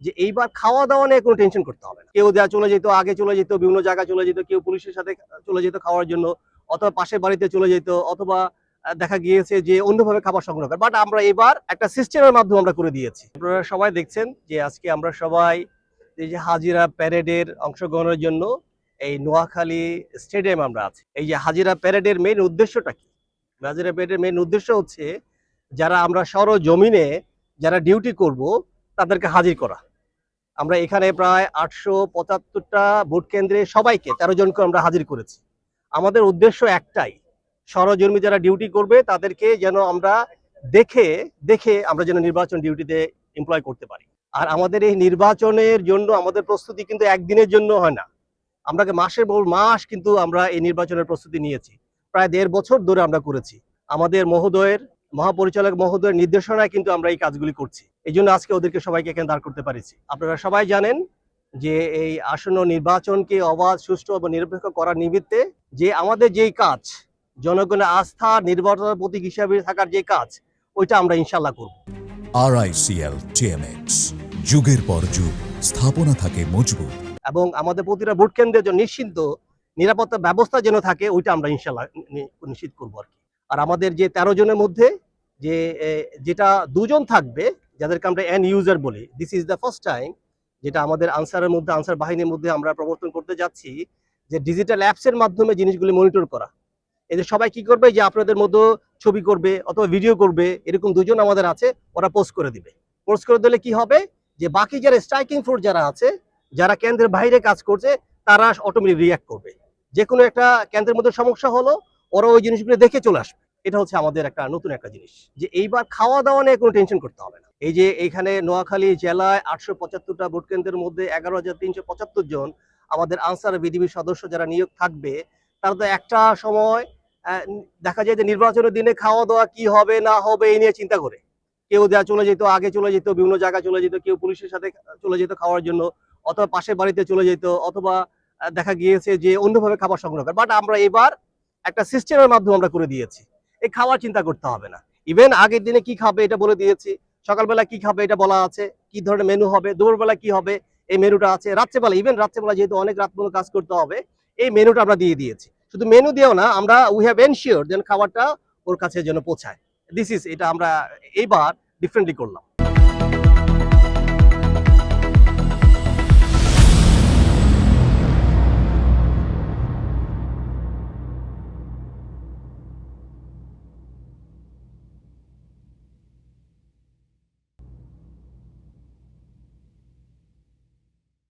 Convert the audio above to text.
যে এইবার খাওয়া দাওয়া নিয়ে কোনো টেনশন করতে হবে না। কেউ দেয়া চলে যেত, আগে চলে যেত, বিভিন্ন জায়গায় চলে যেত, কেউ পুলিশের সাথে চলে যেত খাওয়ার জন্য, অথবা পাশের বাড়িতে চলে যেত, অথবা দেখা গিয়েছে যে অন্যভাবে খাবার সংগ্রহ করে। বাট আমরা এবার একটা সিস্টেমের মাধ্যমে আমরা করে দিয়েছি। আপনারা সবাই দেখছেন যে আজকে আমরা সবাই এই যে হাজিরা প্যারেডের অংশগ্রহণের জন্য এই নোয়াখালী স্টেডিয়াম আমরা আছি। এই যে হাজিরা প্যারেডের মেইন উদ্দেশ্যটা কি? হাজিরা প্যারেডের মেইন উদ্দেশ্য হচ্ছে যারা আমরা সরজমিনে যারা ডিউটি করব তাদেরকে হাজির করা। আমরা এখানে প্রায় 875টা ভোট কেন্দ্রে সবাইকে 13 জনকে আমরা হাজির করেছি। আমাদের উদ্দেশ্য একটাই, সরজমিনে যারা ডিউটি করবে তাদেরকে যেন আমরা দেখে দেখে আমরা যেন নির্বাচন ডিউটিতে এমপ্লয় করতে পারি। আর আমাদের এই নির্বাচনের জন্য আমাদের প্রস্তুতি কিন্তু একদিনের জন্য হয় না, আমরা মাসের পর মাস কিন্তু আমরা এই নির্বাচনের প্রস্তুতি নিয়েছি। প্রায় 1.5 বছর ধরে আমরা করেছি। আমাদের মহাপরিচালক মহোদয়ের নির্দেশনায় কিন্তু আমরা এই কাজগুলি করছি। এই জন্য আজকে ওদেরকে সবাইকে এখানে দাঁড় করতে পারিছি। আপনারা সবাই জানেন যে এই আসন্ন নির্বাচনকে অবাধ, সুষ্ঠু এবং নিরপেক্ষ করার নিমিত্তে যে আমাদের যেই কাজ, জনগণের আস্থা নির্বাচনের প্রতীক হিসাবে থাকার যে কাজ, ওইটা আমরা ইনশাল্লাহ করব। RICL TMX, যুগের পর যুগ স্থাপনা থাকে মজবুত এবং আমাদের প্রতিটা ভোট কেন্দ্রের জন্য নিশ্চিন্ত নিরাপত্তা ব্যবস্থা যেন থাকে, ওইটা আমরা ইনশাল্লাহ নিশ্চিত করবো আর কি। আর আমাদের যে 13 জনের মধ্যে যেটা 2 জন থাকবে, যাদেরকে আমরা এন্ড ইউজার বলি, this is the first time যেটা আমাদের আনসার বাহিনীর মধ্যে আমরা প্রবর্তন করতে যাচ্ছি, যে ডিজিটাল অ্যাপসের মাধ্যমে জিনিসগুলি মনিটর করা। এদের সবাই কি করবে, যে আপনাদের মধ্যে ছবি করবে অথবা ভিডিও করবে, এরকম 2 জন আমাদের আছে, ওরা পোস্ট করে দিবে। পোস্ট করে দিলে কি হবে, যে বাকি যারা স্ট্রাইকিং ফোর্স যারা আছে, যারা কেন্দ্রের বাইরে কাজ করছে, তারা অটোমেটিক রিয়াক্ট করবে। যে কোনো একটা কেন্দ্রের মধ্যে সমস্যা হলো, ওরা ওই জিনিসগুলো দেখে চলে আসবে। এটা হচ্ছে আমাদের একটা নতুন একটা জিনিস, যে এইবার খাওয়া দাওয়া নিয়ে কোনো টেনশন করতে হবে না। এই যে এইখানে নোয়াখালী জেলায় 875টা ভোট কেন্দ্রের মধ্যে 11,375 জন আমাদের আনসার বিডিবির সদস্য যারা নিয়োগ থাকবে, তারা তো একটা সময় দেখা যায় যে নির্বাচনের দিনে খাওয়া দাওয়া কি হবে না হবে এই নিয়ে চিন্তা করে। কেউ দেয়া চলে যেত, আগে চলে যেত, বিভিন্ন জায়গায় চলে যেত, কেউ পুলিশের সাথে চলে যেত খাওয়ার জন্য, অথবা পাশের বাড়িতে চলে যেত, অথবা দেখা গিয়েছে যে অন্যভাবে খাবার সংগ্রহ করে। বাট আমরা এবার একটা সিস্টেমের মাধ্যমে আমরা করে দিয়েছি, এই খাওয়ার চিন্তা করতে হবে না। ইভেন আগের দিনে কি খাবে এটা বলে দিয়েছি, সকালবেলা কি খাবে এটা বলা আছে, কি ধরনের মেনু হবে, দুপুরবেলা কি হবে এই মেনুটা আছে, রাত্রেবেলা যেহেতু অনেক রাত পর্যন্ত কাজ করতে হবে, এই মেনুটা আমরা দিয়ে দিয়েছি। শুধু মেনু দিয়েও না, আমরা উই হ্যাভ এনশিওর যেন খাবারটা ওর কাছে যেন পৌঁছায়। এটা আমরা এইবার ডিফারেন্টলি করলাম।